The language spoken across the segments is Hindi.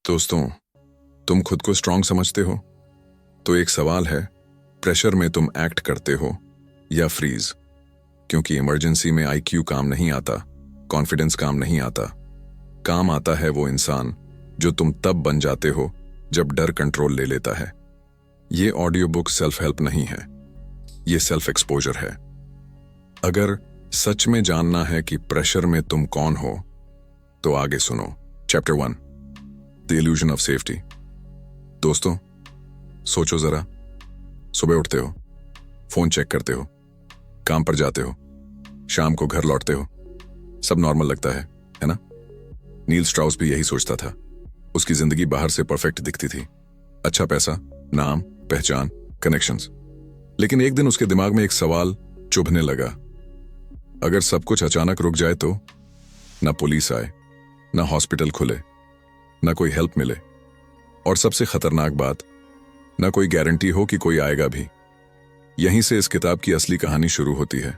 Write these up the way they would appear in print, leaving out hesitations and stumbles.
दोस्तों, तुम खुद को स्ट्रांग समझते हो? तो एक सवाल है, प्रेशर में तुम एक्ट करते हो या फ्रीज? क्योंकि इमरजेंसी में आईक्यू काम नहीं आता, कॉन्फिडेंस काम नहीं आता। काम आता है वो इंसान जो तुम तब बन जाते हो जब डर कंट्रोल ले लेता है। ये ऑडियो बुक सेल्फ हेल्प नहीं है, ये सेल्फ एक्सपोजर है। अगर सच में जानना है कि प्रेशर में तुम कौन हो, तो आगे सुनो। Chapter 1, the illusion of safety. दोस्तों, सोचो जरा, सुबह उठते हो, फोन चेक करते हो, काम पर जाते हो, शाम को घर लौटते हो, सब नॉर्मल लगता है ना? नील स्ट्राउस भी यही सोचता था। उसकी जिंदगी बाहर से परफेक्ट दिखती थी, अच्छा पैसा, नाम, पहचान, कनेक्शंस। लेकिन एक दिन उसके दिमाग में एक सवाल चुभने लगा। अगर सब कुछ अचानक रुक जाए तो? ना पुलिस आए, ना हॉस्पिटल खुले, ना कोई हेल्प मिले, और सबसे खतरनाक बात, ना कोई गारंटी हो कि कोई आएगा भी। यहीं से इस किताब की असली कहानी शुरू होती है।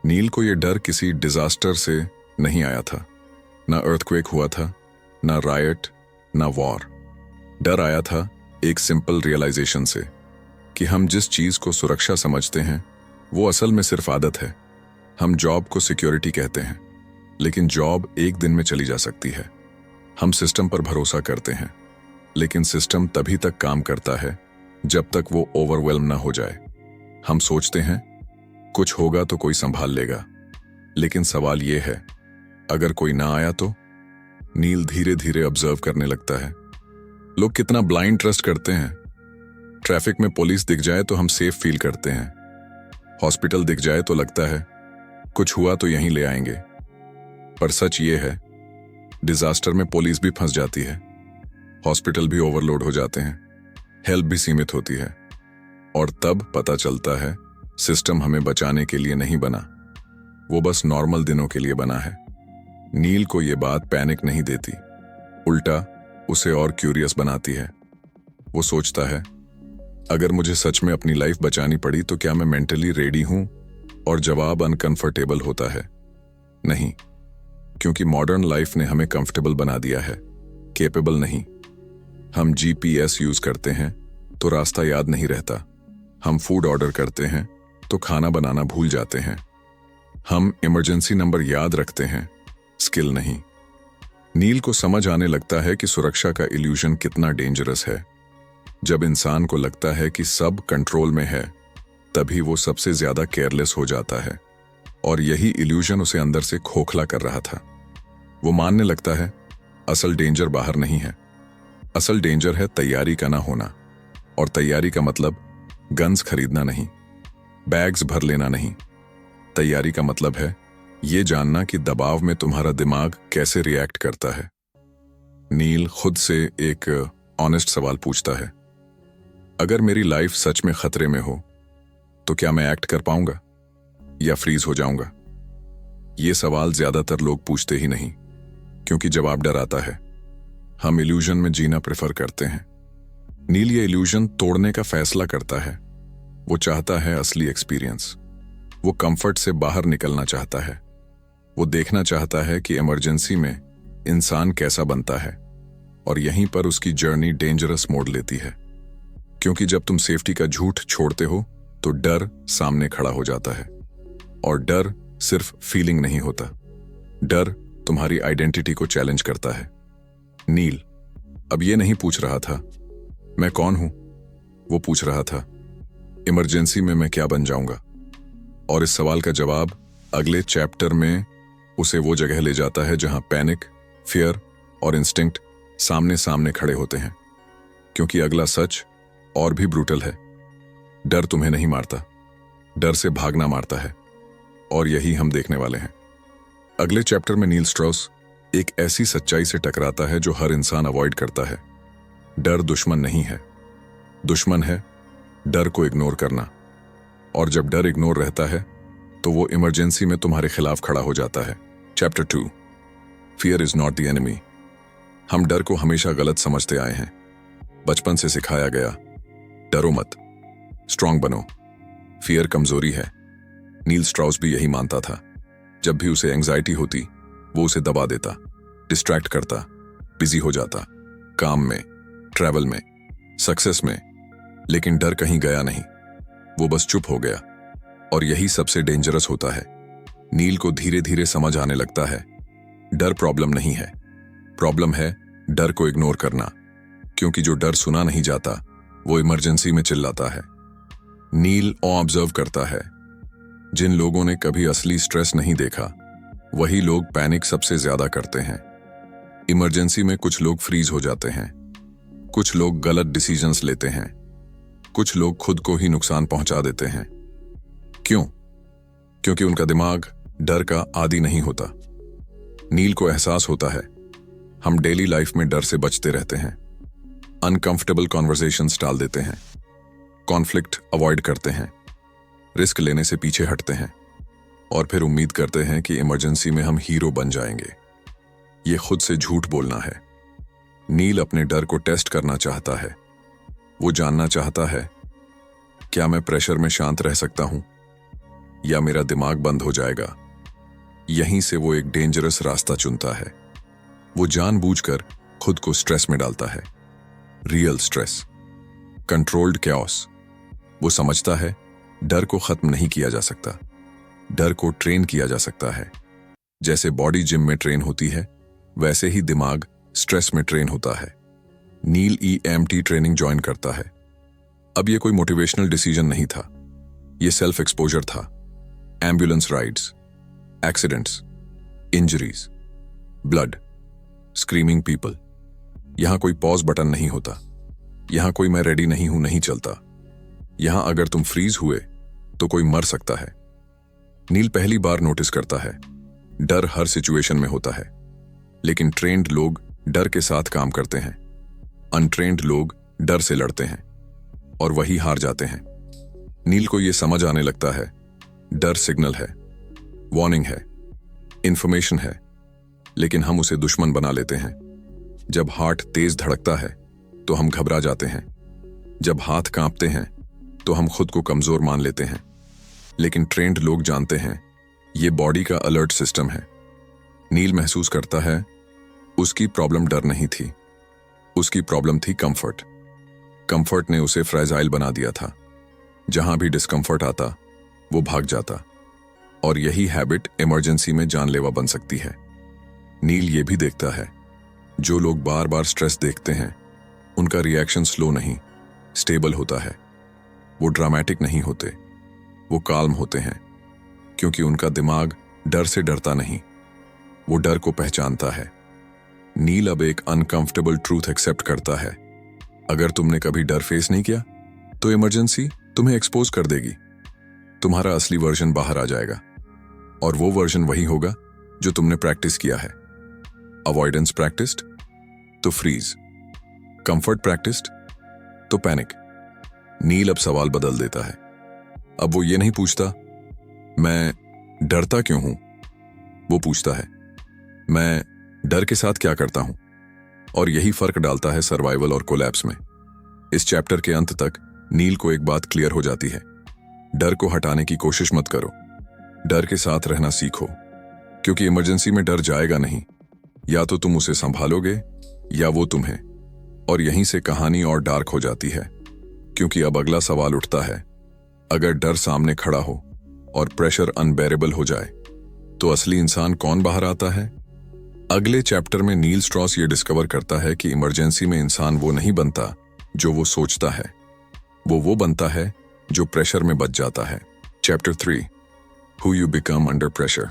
नील को यह डर किसी डिजास्टर से नहीं आया था। ना अर्थक्वेक हुआ था, ना रायट, ना वॉर। डर आया था एक सिंपल रियलाइजेशन से कि हम जिस चीज को सुरक्षा समझते हैं वो असल में सिर्फ आदत है। हम जॉब को सिक्योरिटी कहते हैं, लेकिन जॉब एक दिन में चली जा सकती है। हम सिस्टम पर भरोसा करते हैं, लेकिन सिस्टम तभी तक काम करता है जब तक वो ओवरवेल्म ना हो जाए। हम सोचते हैं कुछ होगा तो कोई संभाल लेगा, लेकिन सवाल ये है, अगर कोई ना आया तो? नील धीरे धीरे ऑब्जर्व करने लगता है, लोग कितना ब्लाइंड ट्रस्ट करते हैं। ट्रैफिक में पुलिस दिख जाए तो हम सेफ फील करते हैं, हॉस्पिटल दिख जाए तो लगता है कुछ हुआ तो यहीं ले आएंगे। पर सच ये है, डिजास्टर में पुलिस भी फंस जाती है, हॉस्पिटल भी ओवरलोड हो जाते हैं, हेल्प भी सीमित होती है, और तब पता चलता है सिस्टम हमें बचाने के लिए नहीं बना, वो बस नॉर्मल दिनों के लिए बना है। नील को ये बात पैनिक नहीं देती, उल्टा उसे और क्यूरियस बनाती है। वो सोचता है, अगर मुझे सच में अपनी लाइफ बचानी पड़ी तो क्या मैं मेंटली रेडी हूं? और जवाब अनकंफर्टेबल होता है, नहीं, क्योंकि मॉडर्न लाइफ ने हमें कंफर्टेबल बना दिया है, केपेबल नहीं। हम जीपीएस यूज करते हैं तो रास्ता याद नहीं रहता, हम फूड ऑर्डर करते हैं तो खाना बनाना भूल जाते हैं, हम इमरजेंसी नंबर याद रखते हैं, स्किल नहीं। नील को समझ आने लगता है कि सुरक्षा का इल्यूजन कितना डेंजरस है। जब इंसान को लगता है कि सब कंट्रोल में है, तभी वो सबसे ज्यादा केयरलेस हो जाता है, और यही इल्यूजन उसे अंदर से खोखला कर रहा था। वो मानने लगता है असल डेंजर बाहर नहीं है, असल डेंजर है तैयारी का ना होना। और तैयारी का मतलब गन्स खरीदना नहीं, बैग्स भर लेना नहीं। तैयारी का मतलब है ये जानना कि दबाव में तुम्हारा दिमाग कैसे रिएक्ट करता है। नील खुद से एक ऑनेस्ट सवाल पूछता है, अगर मेरी लाइफ सच में खतरे में हो तो क्या मैं एक्ट कर पाऊंगा या फ्रीज हो जाऊंगा? ये सवाल ज्यादातर लोग पूछते ही नहीं, क्योंकि जवाब डर आता है। हम इल्यूजन में जीना प्रेफर करते हैं। नील ये इल्यूजन तोड़ने का फैसला करता है। वो चाहता है असली एक्सपीरियंस, वो कंफर्ट से बाहर निकलना चाहता है, वो देखना चाहता है कि इमरजेंसी में इंसान कैसा बनता है। और यहीं पर उसकी जर्नी डेंजरस मोड़ लेती है, क्योंकि जब तुम सेफ्टी का झूठ छोड़ते हो तो डर सामने खड़ा हो जाता है। और डर सिर्फ फीलिंग नहीं होता, डर तुम्हारी आइडेंटिटी को चैलेंज करता है। नील अब ये नहीं पूछ रहा था मैं कौन हूं, वो पूछ रहा था इमरजेंसी में मैं क्या बन जाऊंगा। और इस सवाल का जवाब अगले चैप्टर में उसे वो जगह ले जाता है जहां पैनिक, फियर और इंस्टिंक्ट सामने सामने खड़े होते हैं। क्योंकि अगला सच और भी ब्रूटल है। डर तुम्हें नहीं मारता, डर से भागना मारता है, और यही हम देखने वाले हैं। अगले चैप्टर में नील स्ट्रॉस एक ऐसी सच्चाई से टकराता है जो हर इंसान अवॉइड करता है। डर दुश्मन नहीं है, दुश्मन है डर को इग्नोर करना। और जब डर इग्नोर रहता है तो वो इमरजेंसी में तुम्हारे खिलाफ खड़ा हो जाता है। Chapter 2, fear is not the enemy. हम डर को हमेशा गलत समझते आए हैं। बचपन से सिखाया गया, डरो मत, स्ट्रांग बनो, फियर कमजोरी है। नील स्ट्राउस भी यही मानता था। जब भी उसे एंग्जाइटी होती, वो उसे दबा देता, डिस्ट्रैक्ट करता, बिजी हो जाता। काम में, ट्रैवल में, सक्सेस में, लेकिन डर कहीं गया नहीं। वो बस चुप हो गया। और यही सबसे डेंजरस होता है। नील को धीरे धीरे समझ आने लगता है, डर प्रॉब्लम नहीं है, प्रॉब्लम है डर को इग्नोर करना। क्योंकि जो डर सुना नहीं जाता वो इमरजेंसी में चिल्लाता है। नील ऑब्जर्व करता है, जिन लोगों ने कभी असली स्ट्रेस नहीं देखा वही लोग पैनिक सबसे ज्यादा करते हैं। इमरजेंसी में कुछ लोग फ्रीज हो जाते हैं, कुछ लोग गलत डिसीजंस लेते हैं, कुछ लोग खुद को ही नुकसान पहुंचा देते हैं। क्यों? क्योंकि उनका दिमाग डर का आदी नहीं होता। नील को एहसास होता है, हम डेली लाइफ में डर से बचते रहते हैं, अनकंफर्टेबल कॉन्वर्सेशंस टाल देते हैं, कॉन्फ्लिक्ट अवॉइड करते हैं, रिस्क लेने से पीछे हटते हैं और फिर उम्मीद करते हैं कि इमरजेंसी में हम हीरो बन जाएंगे। ये खुद से झूठ बोलना है। नील अपने डर को टेस्ट करना चाहता है। वो जानना चाहता है, क्या मैं प्रेशर में शांत रह सकता हूं या मेरा दिमाग बंद हो जाएगा। यहीं से वो एक डेंजरस रास्ता चुनता है। वो जानबूझकर खुद को स्ट्रेस में डालता है, रियल स्ट्रेस, कंट्रोल्ड कैओस। वो समझता है डर को खत्म नहीं किया जा सकता, डर को ट्रेन किया जा सकता है। जैसे बॉडी जिम में ट्रेन होती है वैसे ही दिमाग स्ट्रेस में ट्रेन होता है। नील EMT ट्रेनिंग ज्वाइन करता है। अब ये कोई मोटिवेशनल डिसीजन नहीं था, ये सेल्फ एक्सपोजर था। Ambulance rides, accidents, injuries, blood, screaming people. यहां कोई पॉज बटन नहीं होता, यहां कोई मैं रेडी नहीं हूं नहीं चलता। यहां अगर तुम फ्रीज हुए तो कोई मर सकता है। नील पहली बार नोटिस करता है, डर हर सिचुएशन में होता है, लेकिन ट्रेन्ड लोग डर के साथ काम करते हैं, अनट्रेन्ड लोग डर से लड़ते हैं और वही हार जाते हैं। नील को यह समझ आने लगता है, डर सिग्नल है, वार्निंग है, इंफॉर्मेशन है, लेकिन हम उसे दुश्मन बना लेते हैं। जब हार्ट तेज धड़कता है तो हम घबरा जाते हैं, जब हाथ कांपते हैं तो हम खुद को कमजोर मान लेते हैं। लेकिन ट्रेन्ड लोग जानते हैं ये बॉडी का अलर्ट सिस्टम है। नील महसूस करता है उसकी प्रॉब्लम डर नहीं थी, उसकी प्रॉब्लम थी कंफर्ट। कंफर्ट ने उसे फ्रेजाइल बना दिया था। जहां भी डिस्कंफर्ट आता वो भाग जाता और यही हैबिट इमरजेंसी में जानलेवा बन सकती है। नील ये भी देखता है, जो लोग बार बार स्ट्रेस देखते हैं उनका रिएक्शन स्लो नहीं, स्टेबल होता है। वो ड्रामेटिक नहीं होते, वो काल्म होते हैं, क्योंकि उनका दिमाग डर से डरता नहीं, वो डर को पहचानता है। नील अब एक अनकंफर्टेबल ट्रूथ एक्सेप्ट करता है, अगर तुमने कभी डर फेस नहीं किया तो इमरजेंसी तुम्हें एक्सपोज कर देगी। तुम्हारा असली वर्जन बाहर आ जाएगा और वो वर्जन वही होगा जो तुमने प्रैक्टिस किया है। अवॉइडेंस प्रैक्टिस्ड तो फ्रीज, कंफर्ट प्रैक्टिस्ड तो पैनिक। नील अब सवाल बदल देता है। अब वो ये नहीं पूछता मैं डरता क्यों हूं, वो पूछता है मैं डर के साथ क्या करता हूं। और यही फर्क डालता है सर्वाइवल और कोलैप्स में। इस चैप्टर के अंत तक नील को एक बात क्लियर हो जाती है, डर को हटाने की कोशिश मत करो, डर के साथ रहना सीखो। क्योंकि इमरजेंसी में डर जाएगा नहीं, या तो तुम उसे संभालोगे या वो तुम्हें। और यहीं से कहानी और डार्क हो जाती है, क्योंकि अब अगला सवाल उठता है, अगर डर सामने खड़ा हो और प्रेशर अनबेरेबल हो जाए तो असली इंसान कौन बाहर आता है? अगले चैप्टर में नील स्ट्रॉस ये डिस्कवर करता है कि इमरजेंसी में इंसान वो नहीं बनता जो वो सोचता है, वो बनता है जो प्रेशर में बच जाता है। Chapter 3, who you become under pressure.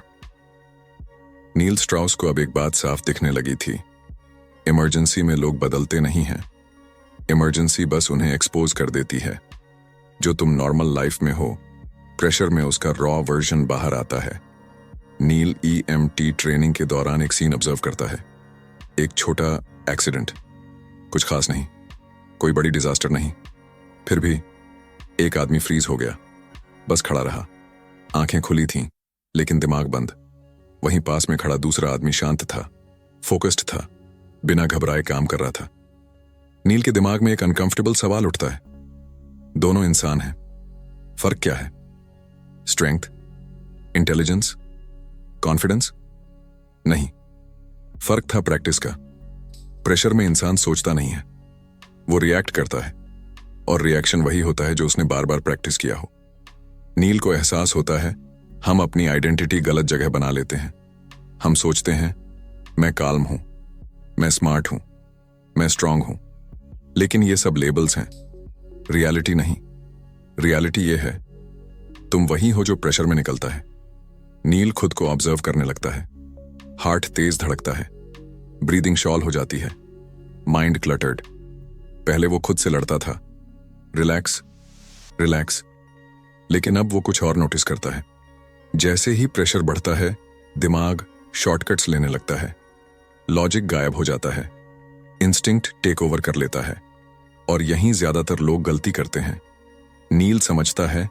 Neil Strauss को अब एक बात साफ दिखने लगी थी, इमरजेंसी में लोग बदलते नहीं हैं, इमरजेंसी बस उन्हें एक्सपोज कर देती है। जो तुम नॉर्मल लाइफ में हो, प्रेशर में उसका रॉ वर्जन बाहर आता है। नील EMT ट्रेनिंग के दौरान एक सीन ऑब्जर्व करता है, एक छोटा एक्सीडेंट, कुछ खास नहीं, कोई बड़ी डिजास्टर नहीं, फिर भी एक आदमी फ्रीज हो गया, बस खड़ा रहा, आंखें खुली थीं लेकिन दिमाग बंद। वहीं पास में खड़ा दूसरा आदमी शांत था, फोकस्ड था, बिना घबराए काम कर रहा था। नील के दिमाग में एक अनकंफर्टेबल सवाल उठता है, दोनों इंसान हैं, फर्क क्या है? Strength, intelligence, confidence? नहीं, फर्क था प्रैक्टिस का। प्रेशर में इंसान सोचता नहीं है, वो रिएक्ट करता है, और रिएक्शन वही होता है जो उसने बार बार प्रैक्टिस किया हो। नील को एहसास होता है हम अपनी आइडेंटिटी गलत जगह बना लेते हैं। हम सोचते हैं मैं काल्म हूं, मैं स्मार्ट हूं, मैं स्ट्रांग हूं, लेकिन ये सब लेबल्स हैं, रियलिटी नहीं। रियलिटी ये है तुम वही हो जो प्रेशर में निकलता है। नील खुद को ऑब्जर्व करने लगता है। हार्ट तेज धड़कता है, ब्रीदिंग शॉल हो जाती है, माइंड क्लटर्ड। पहले वो खुद से लड़ता था, रिलैक्स रिलैक्स, लेकिन अब वो कुछ और नोटिस करता है। जैसे ही प्रेशर बढ़ता है, दिमाग शॉर्टकट्स लेने लगता है, लॉजिक गायब हो जाता है, इंस्टिंक्ट टेक ओवर कर लेता है, और यहीं ज्यादातर लोग गलती करते हैं। नील समझता है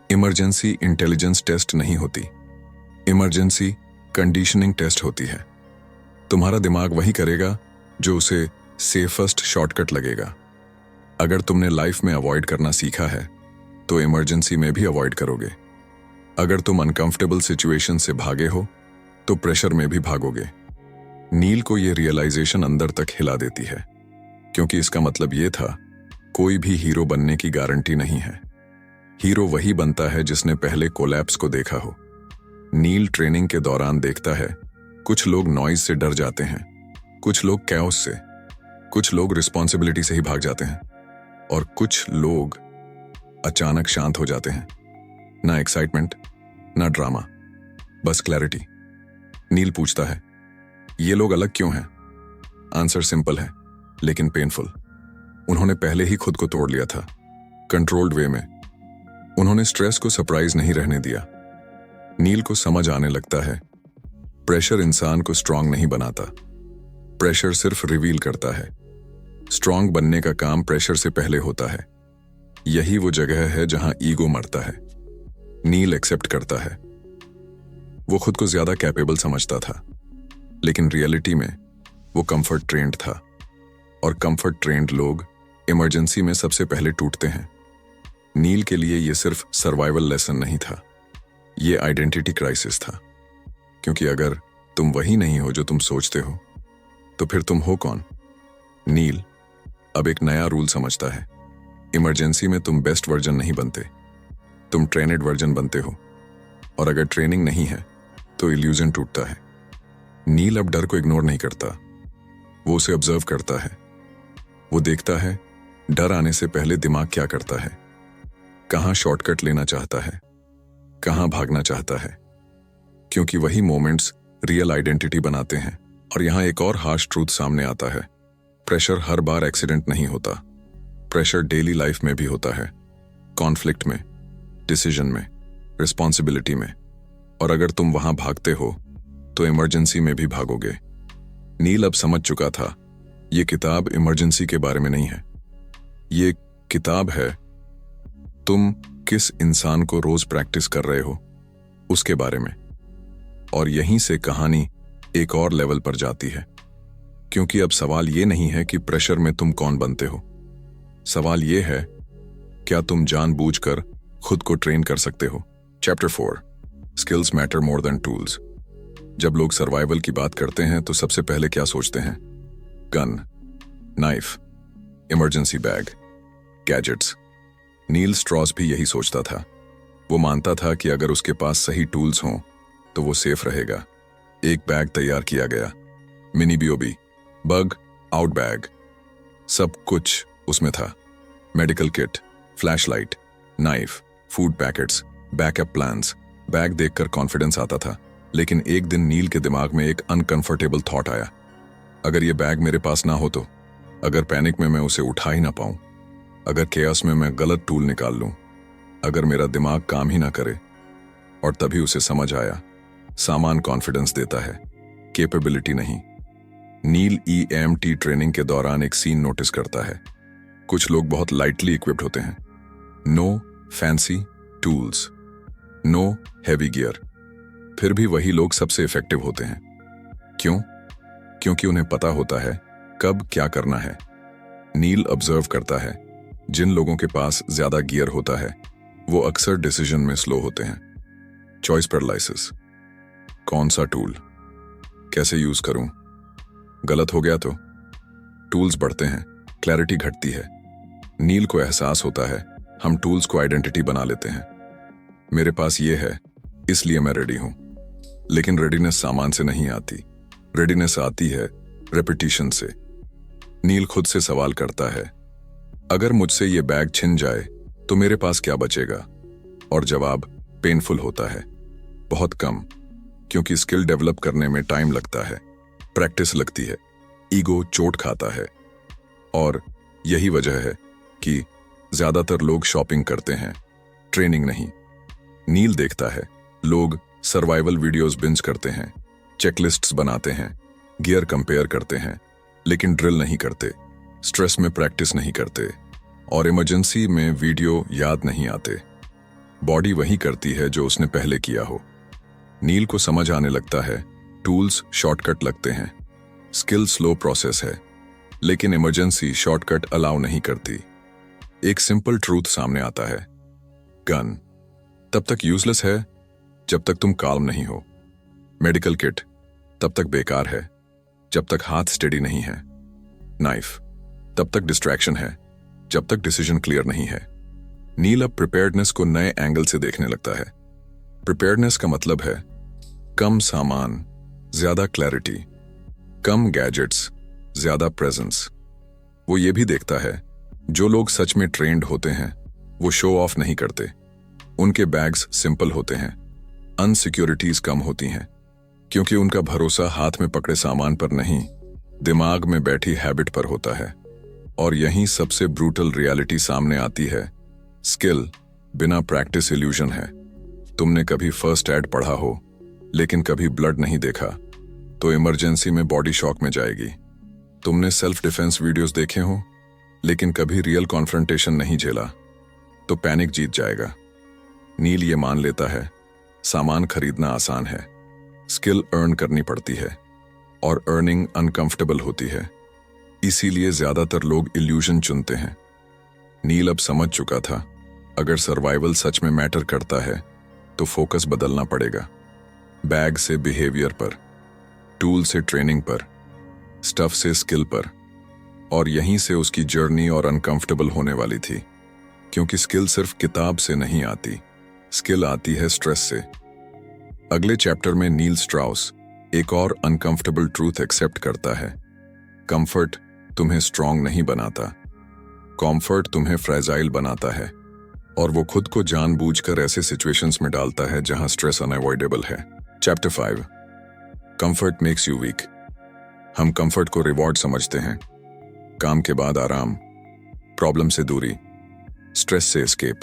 इमरजेंसी इंटेलिजेंस टेस्ट नहीं होती, इमरजेंसी कंडीशनिंग टेस्ट होती है। तुम्हारा दिमाग वही करेगा जो उसे सेफेस्ट शॉर्टकट लगेगा। अगर तुमने लाइफ में अवॉइड करना सीखा है तो इमरजेंसी में भी अवॉइड करोगे। अगर तुम अनकंफर्टेबल सिचुएशन से भागे हो तो प्रेशर में भी भागोगे। नील को यह रियलाइजेशन अंदर तक हिला देती है, क्योंकि इसका मतलब यह था कोई भी हीरो बनने की गारंटी नहीं है। हीरो वही बनता है जिसने पहले कोलैप्स को देखा हो। नील ट्रेनिंग के दौरान देखता है कुछ लोग नॉइज से डर जाते हैं, कुछ लोग कैओस से, कुछ लोग रिस्पॉन्सिबिलिटी से ही भाग जाते हैं, और कुछ लोग अचानक शांत हो जाते हैं। ना एक्साइटमेंट, ना ड्रामा, बस क्लैरिटी। नील पूछता है ये लोग अलग क्यों हैं? आंसर सिंपल है लेकिन पेनफुल। उन्होंने पहले ही खुद को तोड़ लिया था, कंट्रोल्ड वे में। उन्होंने स्ट्रेस को सरप्राइज नहीं रहने दिया। नील को समझ आने लगता है प्रेशर इंसान को स्ट्रांग नहीं बनाता, प्रेशर सिर्फ रिवील करता है। स्ट्रांग बनने का काम प्रेशर से पहले होता है। यही वो जगह है जहां ईगो मरता है। नील एक्सेप्ट करता है वो खुद को ज्यादा कैपेबल समझता था, लेकिन रियलिटी में वो कंफर्ट ट्रेंड था, और कंफर्ट ट्रेंड लोग इमरजेंसी में सबसे पहले टूटते हैं। नील के लिए ये सिर्फ सर्वाइवल लेसन नहीं था, ये आइडेंटिटी क्राइसिस था। क्योंकि अगर तुम वही नहीं हो जो तुम सोचते हो, तो फिर तुम हो कौन? नील अब एक नया रूल समझता है। इमरजेंसी में तुम बेस्ट वर्जन नहीं बनते, तुम ट्रेनेड वर्जन बनते हो, और अगर ट्रेनिंग नहीं है तो इल्यूजन टूटता है। नील अब डर को इग्नोर नहीं करता, वो उसे ऑब्जर्व करता है। वो देखता है डर आने से पहले दिमाग क्या करता है, कहां शॉर्टकट लेना चाहता है, कहां भागना चाहता है, क्योंकि वही मोमेंट्स रियल आइडेंटिटी बनाते हैं। और यहां एक और हार्श ट्रूथ सामने आता है, प्रेशर हर बार एक्सीडेंट नहीं होता। प्रेशर डेली लाइफ में भी होता है, कॉन्फ्लिक्ट में, डिसीजन में, रिस्पॉन्सिबिलिटी में, और अगर तुम वहां भागते हो तो इमरजेंसी में भी भागोगे। नील अब समझ चुका था ये किताब इमरजेंसी के बारे में नहीं है, ये किताब है तुम किस इंसान को रोज प्रैक्टिस कर रहे हो उसके बारे में। और यहीं से कहानी एक और लेवल पर जाती है, क्योंकि अब सवाल ये नहीं है कि प्रेशर में तुम कौन बनते हो। सवाल ये है क्या तुम जानबूझकर खुद को ट्रेन कर सकते हो। Chapter 4, skills matter more than tools. जब लोग सर्वाइवल की बात करते हैं तो सबसे पहले क्या सोचते हैं? Gun, knife, emergency bag, gadgets. Neil Strauss भी यही सोचता था। वो मानता था कि अगर उसके पास सही टूल्स हों तो वो सेफ रहेगा। एक बैग तैयार किया गया, mini BOB, bug out bag, सब कुछ उसमें था। Medical kit, flashlight, knife, food packets, backup plans. Bag देखकर कॉन्फिडेंस आता था, लेकिन एक दिन नील के दिमाग में एक अनकंफर्टेबल थॉट आया। अगर ये बैग मेरे पास ना हो तो? अगर पैनिक में मैं उसे उठा ही ना पाऊं? अगर केयस में मैं गलत टूल निकाल लूं? अगर मेरा दिमाग काम ही ना करे? और तभी उसे समझ आया, सामान कॉन्फिडेंस देता है, कैपेबिलिटी नहीं। नील EMT ट्रेनिंग के दौरान एक सीन नोटिस करता है। कुछ लोग बहुत लाइटली इक्विप्ड होते हैं, no fancy tools, no heavy gear, फिर भी वही लोग सबसे इफेक्टिव होते हैं। क्यों? क्योंकि उन्हें पता होता है कब क्या करना है। नील ऑब्जर्व करता है जिन लोगों के पास ज्यादा गियर होता है वो अक्सर डिसीजन में स्लो होते हैं। चॉइस पैरालिसिस, कौन सा टूल, कैसे यूज करूं, गलत हो गया तो? टूल्स बढ़ते हैं, क्लैरिटी घटती है। नील को एहसास होता है हम टूल्स को आइडेंटिटी बना लेते हैं। मेरे पास ये है इसलिए मैं रेडी हूं। लेकिन रेडीनेस सामान से नहीं आती, रेडीनेस आती है रेपिटेशन से। नील खुद से सवाल करता है, अगर मुझसे ये बैग छिन जाए तो मेरे पास क्या बचेगा? और जवाब पेनफुल होता है, बहुत कम, क्योंकि स्किल डेवलप करने में टाइम लगता है, प्रैक्टिस लगती है, ईगो चोट खाता है। और यही वजह है कि ज्यादातर लोग शॉपिंग करते हैं, ट्रेनिंग नहीं। नील देखता है लोग सर्वाइवल वीडियोस बिंज करते हैं, चेकलिस्ट्स बनाते हैं, गियर कंपेयर करते हैं, लेकिन ड्रिल नहीं करते, स्ट्रेस में प्रैक्टिस नहीं करते, और इमरजेंसी में वीडियो याद नहीं आते। बॉडी वही करती है जो उसने पहले किया हो। नील को समझ आने लगता है टूल्स शॉर्टकट लगते हैं, स्किल स्लो प्रोसेस है, लेकिन इमरजेंसी शॉर्टकट अलाउ नहीं करती। एक सिंपल ट्रूथ सामने आता है, गन तब तक यूजलेस है जब तक तुम काल्म नहीं हो। मेडिकल किट तब तक बेकार है जब तक हाथ स्टेडी नहीं है। नाइफ तब तक डिस्ट्रैक्शन है जब तक डिसीजन क्लियर नहीं है। नील अब प्रिपेयर्डनेस को नए एंगल से देखने लगता है। प्रिपेयर्डनेस का मतलब है कम सामान, ज्यादा क्लैरिटी, कम गैजेट्स, ज्यादा प्रेजेंस। वो ये भी देखता है जो लोग सच में ट्रेंड होते हैं वो शो ऑफ नहीं करते। उनके बैग्स सिंपल होते हैं, अनसिक्योरिटीज कम होती हैं, क्योंकि उनका भरोसा हाथ में पकड़े सामान पर नहीं, दिमाग में बैठी हैबिट पर होता है। और यहीं सबसे ब्रूटल रियलिटी सामने आती है, स्किल बिना प्रैक्टिस इल्यूजन है। तुमने कभी फर्स्ट एड पढ़ा हो लेकिन कभी ब्लड नहीं देखा तो इमरजेंसी में बॉडी शॉक में जाएगी। तुमने सेल्फ डिफेंस वीडियोस देखे हो लेकिन कभी रियल कॉन्फ्रंटेशन नहीं झेला तो पैनिक जीत जाएगा। नील ये मान लेता है सामान खरीदना आसान है, स्किल अर्न करनी पड़ती है, और अर्निंग अनकंफर्टेबल होती है। इसीलिए ज्यादातर लोग इल्यूजन चुनते हैं। नील अब समझ चुका था अगर सर्वाइवल सच में मैटर करता है तो फोकस बदलना पड़ेगा। बैग से बिहेवियर पर, टूल से ट्रेनिंग पर, स्टफ से स्किल पर। और यहीं से उसकी जर्नी और अनकंफर्टेबल होने वाली थी, क्योंकि स्किल सिर्फ किताब से नहीं आती, स्किल आती है स्ट्रेस से। अगले चैप्टर में नील स्ट्राउस एक और अनकंफर्टेबल ट्रूथ एक्सेप्ट करता है, कंफर्ट तुम्हें स्ट्रांग नहीं बनाता, कंफर्ट तुम्हें फ्रेजाइल बनाता है। और वो खुद को जानबूझकर ऐसे सिचुएशंस में डालता है जहां स्ट्रेस अनअवॉइडेबल है। Chapter 5, comfort makes you weak. हम कंफर्ट को रिवॉर्ड समझते हैं, काम के बाद आराम, प्रॉब्लम से दूरी, स्ट्रेस से एस्केप।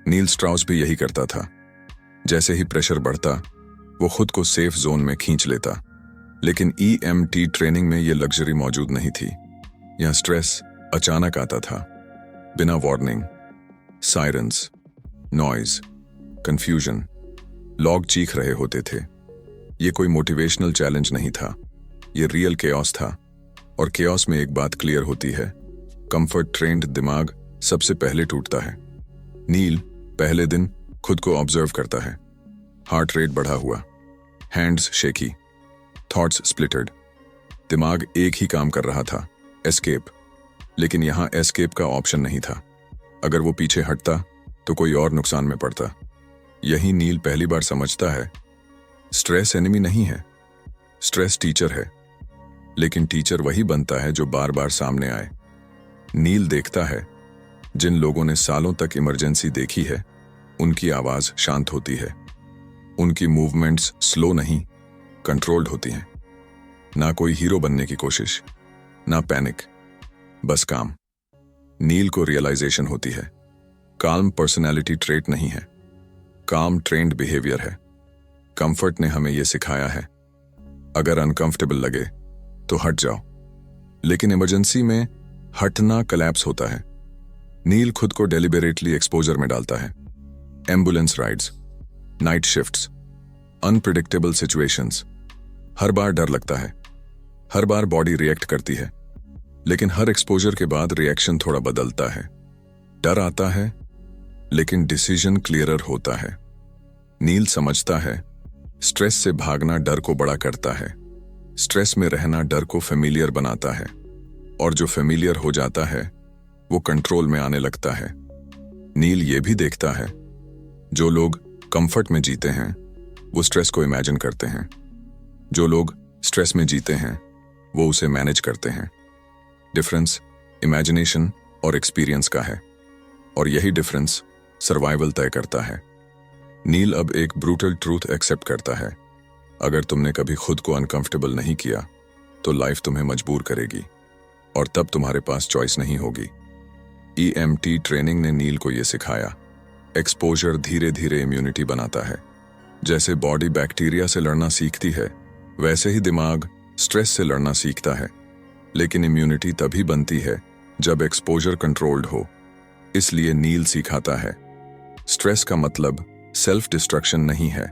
नील स्ट्राउस भी यही करता था। जैसे ही प्रेशर बढ़ता वो खुद को सेफ जोन में खींच लेता। लेकिन EMT ट्रेनिंग में ये लग्जरी मौजूद नहीं थी। यहां स्ट्रेस अचानक आता था, बिना warning. Sirens, noise, confusion, log चीख रहे होते थे। ये कोई मोटिवेशनल चैलेंज नहीं था, ये रियल केओस था। और केओस में एक बात क्लियर होती है, कंफर्ट ट्रेंड दिमाग सबसे पहले टूटता है। नील पहले दिन खुद को ऑब्जर्व करता है, हार्ट रेट बढ़ा हुआ, हैंड्स शेकी, थॉट्स स्प्लिटेड। दिमाग एक ही काम कर रहा था, एस्केप। लेकिन यहां एस्केप का ऑप्शन नहीं था। अगर वो पीछे हटता तो कोई और नुकसान में पड़ता। यही नील पहली बार समझता है, स्ट्रेस एनिमी नहीं है, स्ट्रेस टीचर है। लेकिन टीचर वही बनता है जो बार बार सामने आए। नील देखता है जिन लोगों ने सालों तक इमरजेंसी देखी है उनकी आवाज शांत होती है, उनकी मूवमेंट्स स्लो नहीं कंट्रोल्ड होती हैं। ना कोई हीरो बनने की कोशिश, ना पैनिक, बस काम। नील को रियलाइजेशन होती है, काल्म पर्सनैलिटी ट्रेट नहीं है, काम ट्रेंड बिहेवियर है। कंफर्ट ने हमें यह सिखाया है, अगर अनकंफर्टेबल लगे तो हट जाओ, लेकिन इमरजेंसी में हटना कोलैप्स होता है। नील खुद को डेलिबरेटली एक्सपोजर में डालता है। Ambulance rides, night shifts, unpredictable situations. हर बार डर लगता है, हर बार बॉडी रिएक्ट करती है, लेकिन हर एक्सपोजर के बाद रिएक्शन थोड़ा बदलता है। डर आता है लेकिन डिसीजन क्लियरर होता है। नील समझता है स्ट्रेस से भागना डर को बड़ा करता है, स्ट्रेस में रहना डर को फेमिलियर बनाता है, और जो फेमिलियर हो जाता है वो कंट्रोल में आने लगता है। नील ये भी देखता है, जो लोग कंफर्ट में जीते हैं वो स्ट्रेस को इमेजिन करते हैं, जो लोग स्ट्रेस में जीते हैं वो उसे मैनेज करते हैं। डिफरेंस इमेजिनेशन और एक्सपीरियंस का है, और यही डिफरेंस सर्वाइवल तय करता है। नील अब एक ब्रूटल ट्रूथ एक्सेप्ट करता है, अगर तुमने कभी खुद को अनकंफर्टेबल नहीं किया तो लाइफ तुम्हें मजबूर करेगी, और तब तुम्हारे पास चॉइस नहीं होगी। EMT ट्रेनिंग ने नील को यह सिखाया, एक्सपोजर धीरे धीरे इम्यूनिटी बनाता है। जैसे बॉडी बैक्टीरिया से लड़ना सीखती है, वैसे ही दिमाग स्ट्रेस से लड़ना सीखता है। लेकिन इम्यूनिटी तभी बनती है जब एक्सपोजर कंट्रोल्ड हो। इसलिए नील सिखाता है, स्ट्रेस का मतलब सेल्फ डिस्ट्रक्शन नहीं है।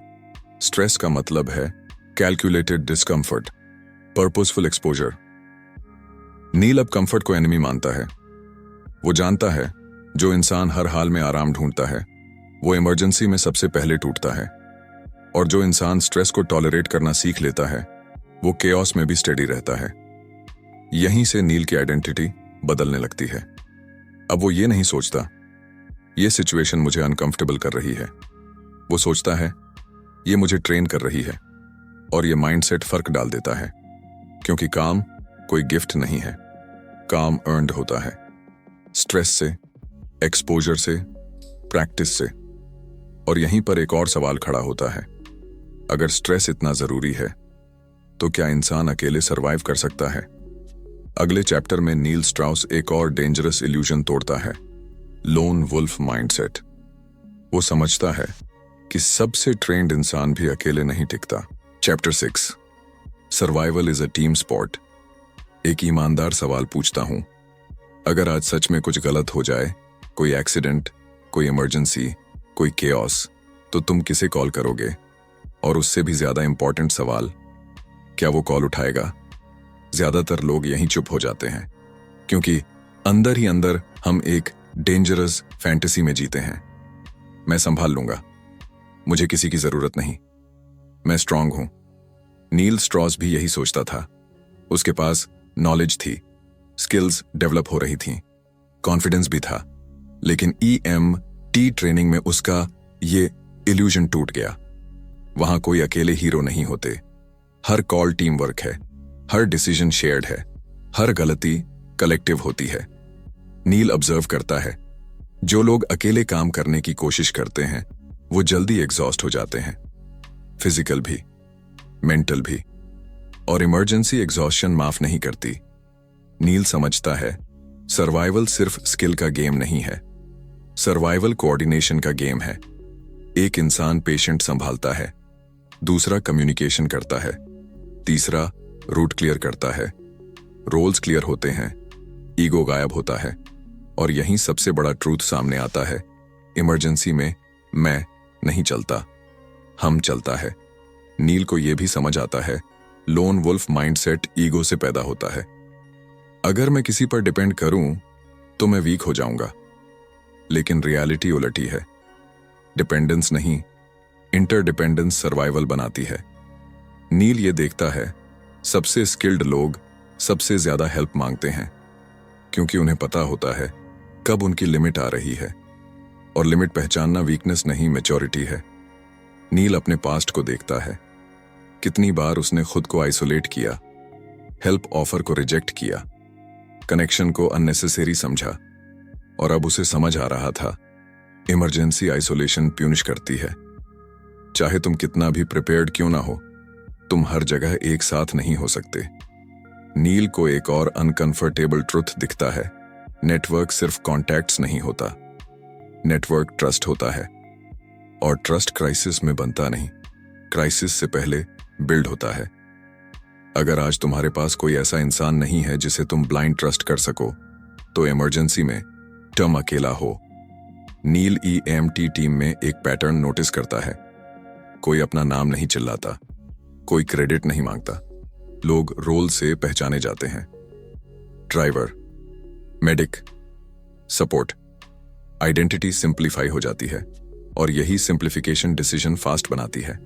स्ट्रेस का मतलब है कैलकुलेटेड डिस्कम्फर्ट, पर्पसफुल एक्सपोजर। नील अब कंफर्ट को एनिमी मानता है। वो जानता है जो इंसान हर हाल में आराम ढूंढता है वो इमरजेंसी में सबसे पहले टूटता है, और जो इंसान स्ट्रेस को टॉलरेट करना सीख लेता है वो केओस में भी स्टेडी रहता है। यहीं से नील की आइडेंटिटी बदलने लगती है। अब वो ये नहीं सोचता ये सिचुएशन मुझे अनकंफर्टेबल कर रही है, वो सोचता है ये मुझे ट्रेन कर रही है। और ये माइंडसेट फर्क डाल देता है, क्योंकि काम कोई गिफ्ट नहीं है, काम अर्न्ड होता है, स्ट्रेस से, एक्सपोजर से, प्रैक्टिस से। और यहीं पर एक और सवाल खड़ा होता है, अगर स्ट्रेस इतना जरूरी है तो क्या इंसान अकेले सरवाइव कर सकता है? अगले चैप्टर में नील स्ट्राउस एक और डेंजरस इल्यूजन तोड़ता है, लोन वुल्फ माइंडसेट। वो समझता है कि सबसे ट्रेंड इंसान भी अकेले नहीं टिकता। Chapter 6, survival is a team sport. एक ईमानदार सवाल पूछता हूं, अगर आज सच में कुछ गलत हो जाए, कोई एक्सीडेंट, कोई इमरजेंसी, कोई केओस, तो तुम किसे कॉल करोगे? और उससे भी ज्यादा इंपॉर्टेंट सवाल, क्या वो कॉल उठाएगा? ज्यादातर लोग यहीं चुप हो जाते हैं, क्योंकि अंदर ही अंदर हम एक डेंजरस फैंटेसी में जीते हैं। मैं संभाल लूंगा, मुझे किसी की जरूरत नहीं, मैं स्ट्रांग हूं। नील स्ट्रॉस भी यही सोचता था। उसके पास नॉलेज थी, स्किल्स डेवलप हो रही थीं, कॉन्फिडेंस भी था। लेकिन EMT ट्रेनिंग में उसका ये इल्यूजन टूट गया। वहां कोई अकेले हीरो नहीं होते, हर कॉल टीम वर्क है, हर डिसीजन शेयर्ड है, हर गलती कलेक्टिव होती है। नील ऑब्जर्व करता है, जो लोग अकेले काम करने की कोशिश करते हैं वो जल्दी एग्जॉस्ट हो जाते हैं, फिजिकल भी, मेंटल भी। और इमरजेंसी एग्जॉस्शन माफ नहीं करती। नील समझता है सर्वाइवल सिर्फ स्किल का गेम नहीं है, सर्वाइवल कोऑर्डिनेशन का गेम है। एक इंसान पेशेंट संभालता है, दूसरा कम्युनिकेशन करता है, तीसरा रूट क्लियर करता है। रोल्स क्लियर होते हैं, ईगो गायब होता है, और यहीं सबसे बड़ा ट्रूथ सामने आता है, इमरजेंसी में मैं नहीं चलता, हम चलता है। नील को यह भी समझ आता है, लोन वुल्फ माइंडसेट ईगो से पैदा होता है। अगर मैं किसी पर डिपेंड करूं तो मैं वीक हो जाऊंगा, लेकिन रियलिटी उलटी है। डिपेंडेंस नहीं, इंटरडिपेंडेंस सर्वाइवल बनाती है। नील ये देखता है, सबसे स्किल्ड लोग सबसे ज्यादा हेल्प मांगते हैं, क्योंकि उन्हें पता होता है कब उनकी लिमिट आ रही है, और लिमिट पहचानना वीकनेस नहीं, मैच्योरिटी है। नील अपने पास्ट को देखता है, कितनी बार उसने खुद को आइसोलेट किया, हेल्प ऑफर को रिजेक्ट किया, कनेक्शन को अननेसेसरी समझा, और अब उसे समझ आ रहा था इमरजेंसी आइसोलेशन प्यूनिश करती है। चाहे तुम कितना भी प्रिपेयर्ड क्यों ना हो, तुम हर जगह एक साथ नहीं हो सकते। नील को एक और अनकंफर्टेबल ट्रुथ दिखता है, नेटवर्क सिर्फ कॉन्टैक्ट्स नहीं होता, नेटवर्क ट्रस्ट होता है, और ट्रस्ट क्राइसिस में बनता नहीं, क्राइसिस से पहले बिल्ड होता है। अगर आज तुम्हारे पास कोई ऐसा इंसान नहीं है जिसे तुम ब्लाइंड ट्रस्ट कर सको, तो इमरजेंसी में तुम अकेला हो। नील EMT टीम में एक पैटर्न नोटिस करता है, कोई अपना नाम नहीं चिल्लाता, कोई क्रेडिट नहीं मांगता, लोग रोल से पहचाने जाते हैं। Driver, medic, support, identity simplify हो जाती है, और यही सिंप्लीफिकेशन डिसीजन फास्ट बनाती है।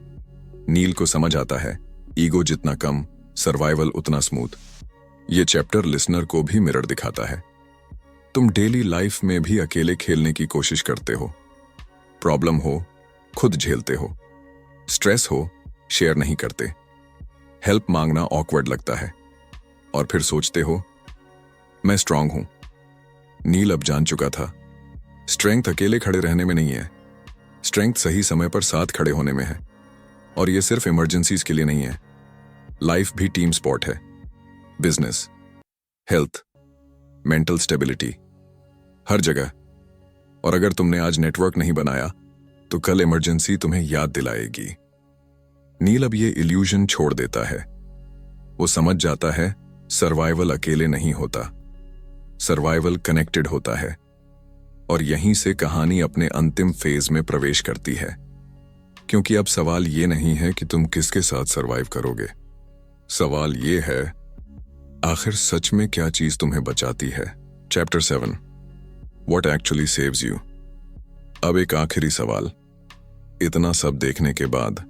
नील को समझ आता है, ईगो जितना कम, सर्वाइवल उतना स्मूथ। ये चैप्टर लिसनर को भी मिरर दिखाता है। तुम डेली लाइफ में भी अकेले खेलने की कोशिश करते हो। प्रॉब्लम हो, खुद झेलते हो। स्ट्रेस हो, शेयर नहीं करते। हेल्प मांगना ऑकवर्ड लगता है और फिर सोचते हो मैं स्ट्रांग हूं। नील अब जान चुका था, स्ट्रेंथ अकेले खड़े रहने में नहीं है, स्ट्रेंथ सही समय पर साथ खड़े होने में है। और ये सिर्फ इमरजेंसीज के लिए नहीं है, लाइफ भी टीम स्पोर्ट है। बिजनेस, हेल्थ, मेंटल स्टेबिलिटी, हर जगह। और अगर तुमने आज नेटवर्क नहीं बनाया तो कल इमरजेंसी तुम्हें याद दिलाएगी। नील अब ये इल्यूजन छोड़ देता है। वो समझ जाता है सर्वाइवल अकेले नहीं होता, सर्वाइवल कनेक्टेड होता है। और यहीं से कहानी अपने अंतिम फेज में प्रवेश करती है, क्योंकि अब सवाल ये नहीं है कि तुम किसके साथ सर्वाइव करोगे। सवाल ये है, आखिर सच में क्या चीज तुम्हें बचाती है। Chapter 7, what actually saves you. अब एक आखिरी सवाल, इतना सब देखने के बाद,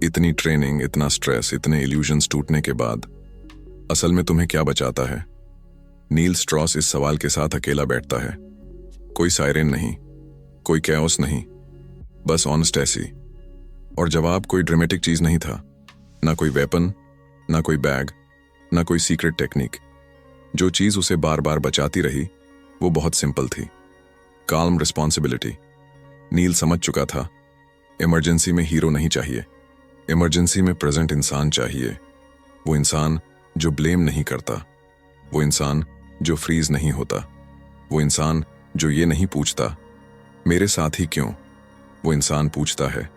इतनी ट्रेनिंग, इतना स्ट्रेस, इतने इल्यूजन्स टूटने के बाद असल में तुम्हें क्या बचाता है। नील स्ट्रॉस इस सवाल के साथ अकेला बैठता है। कोई सायरन नहीं, कोई कैओस नहीं, बस ऑनेस्ट ऐसी। और जवाब कोई ड्रामेटिक चीज नहीं था, ना कोई वेपन, ना कोई बैग, ना कोई सीक्रेट टेक्निक। जो चीज उसे बार बार बचाती रही वो बहुत सिंपल थी, काल्म रिस्पॉन्सिबिलिटी। नील समझ चुका था, इमरजेंसी में हीरो नहीं चाहिए, इमरजेंसी में प्रेजेंट इंसान चाहिए। वो इंसान जो ब्लेम नहीं करता, वो इंसान जो फ्रीज नहीं होता, वो इंसान जो ये नहीं पूछता मेरे साथ ही क्यों, वो इंसान पूछता है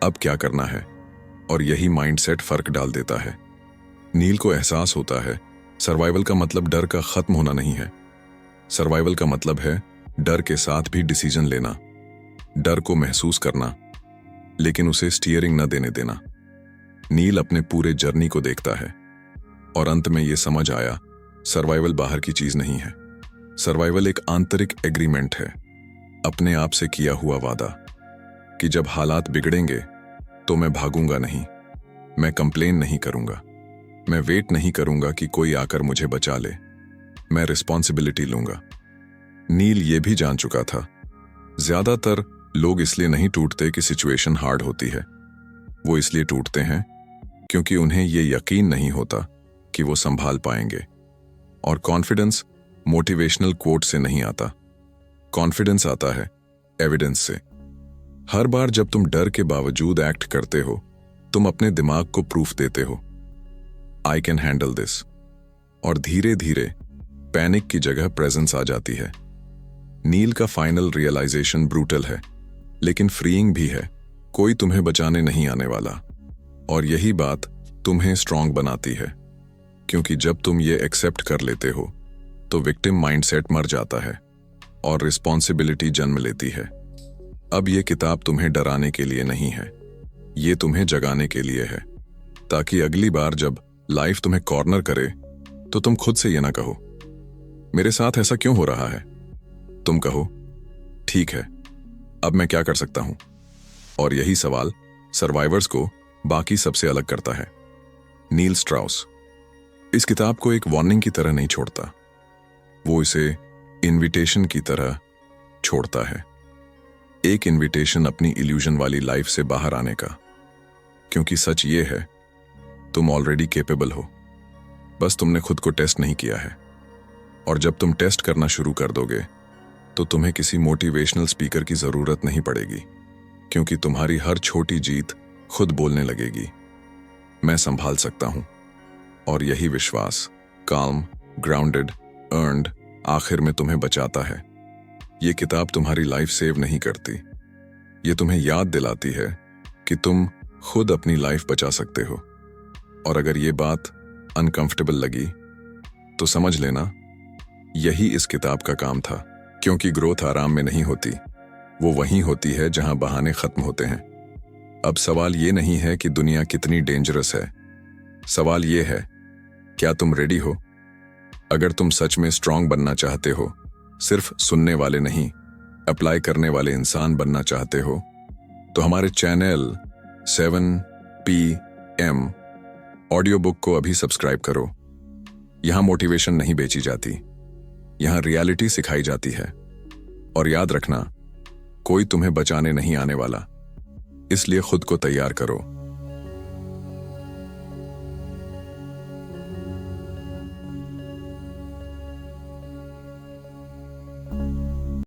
अब क्या करना है। और यही माइंडसेट फर्क डाल देता है। नील को एहसास होता है सर्वाइवल का मतलब डर का खत्म होना नहीं है। सर्वाइवल का मतलब है डर के साथ भी डिसीजन लेना, डर को महसूस करना, लेकिन उसे स्टीयरिंग न देने देना। नील अपने पूरे जर्नी को देखता है और अंत में यह समझ आया, सर्वाइवल बाहर की चीज नहीं है। सर्वाइवल एक आंतरिक एग्रीमेंट है, अपने आप से किया हुआ वादा कि जब हालात बिगड़ेंगे तो मैं भागूंगा नहीं, मैं कंप्लेन नहीं करूंगा, मैं वेट नहीं करूंगा कि कोई आकर मुझे बचा ले, मैं रिस्पॉन्सिबिलिटी लूंगा। नील ये भी जान चुका था, ज्यादातर लोग इसलिए नहीं टूटते कि सिचुएशन हार्ड होती है, वो इसलिए टूटते हैं क्योंकि उन्हें ये यकीन नहीं होता कि वो संभाल पाएंगे। और कॉन्फिडेंस मोटिवेशनल कोट से नहीं आता, कॉन्फिडेंस आता है एविडेंस से। हर बार जब तुम डर के बावजूद एक्ट करते हो, तुम अपने दिमाग को प्रूफ देते हो, आई कैन हैंडल दिस। और धीरे धीरे पैनिक की जगह प्रेजेंस आ जाती है। नील का फाइनल रियलाइजेशन ब्रूटल है, लेकिन फ्रीइंग भी है। कोई तुम्हें बचाने नहीं आने वाला। और यही बात तुम्हें स्ट्रांग बनाती है, क्योंकि जब तुम ये एक्सेप्ट कर लेते हो तो विक्टिम माइंडसेट मर जाता है और रिस्पॉन्सिबिलिटी जन्म लेती है। अब ये किताब तुम्हें डराने के लिए नहीं है, ये तुम्हें जगाने के लिए है, ताकि अगली बार जब लाइफ तुम्हें कॉर्नर करे तो तुम खुद से ये ना कहो मेरे साथ ऐसा क्यों हो रहा है। तुम कहो ठीक है, अब मैं क्या कर सकता हूं। और यही सवाल सर्वाइवर्स को बाकी सबसे अलग करता है। नील स्ट्राउस इस किताब को एक वार्निंग की तरह नहीं छोड़ता, वो इसे इनविटेशन की तरह छोड़ता है। एक इनविटेशन अपनी इल्यूजन वाली लाइफ से बाहर आने का, क्योंकि सच ये है तुम ऑलरेडी केपेबल हो, बस तुमने खुद को टेस्ट नहीं किया है। और जब तुम टेस्ट करना शुरू कर दोगे तो तुम्हें किसी मोटिवेशनल स्पीकर की जरूरत नहीं पड़ेगी, क्योंकि तुम्हारी हर छोटी जीत खुद बोलने लगेगी, मैं संभाल सकता हूं। और यही विश्वास, काल्म, ग्राउंडेड, अर्न्ड, आखिर में तुम्हें बचाता है। ये किताब तुम्हारी लाइफ सेव नहीं करती, ये तुम्हें याद दिलाती है कि तुम खुद अपनी लाइफ बचा सकते हो। और अगर ये बात अनकंफर्टेबल लगी तो समझ लेना यही इस किताब का काम था, क्योंकि ग्रोथ आराम में नहीं होती, वो वहीं होती है जहां बहाने खत्म होते हैं। अब सवाल ये नहीं है कि दुनिया कितनी डेंजरस है, सवाल ये है क्या तुम रेडी हो। अगर तुम सच में स्ट्रांग बनना चाहते हो, सिर्फ सुनने वाले नहीं अप्लाई करने वाले इंसान बनना चाहते हो, तो हमारे चैनल 7 PM ऑडियो बुक को अभी सब्सक्राइब करो यहां मोटिवेशन नहीं बेची जाती, यहां रियलिटी सिखाई जाती है। और याद रखना, कोई तुम्हें बचाने नहीं आने वाला, इसलिए खुद को तैयार करो।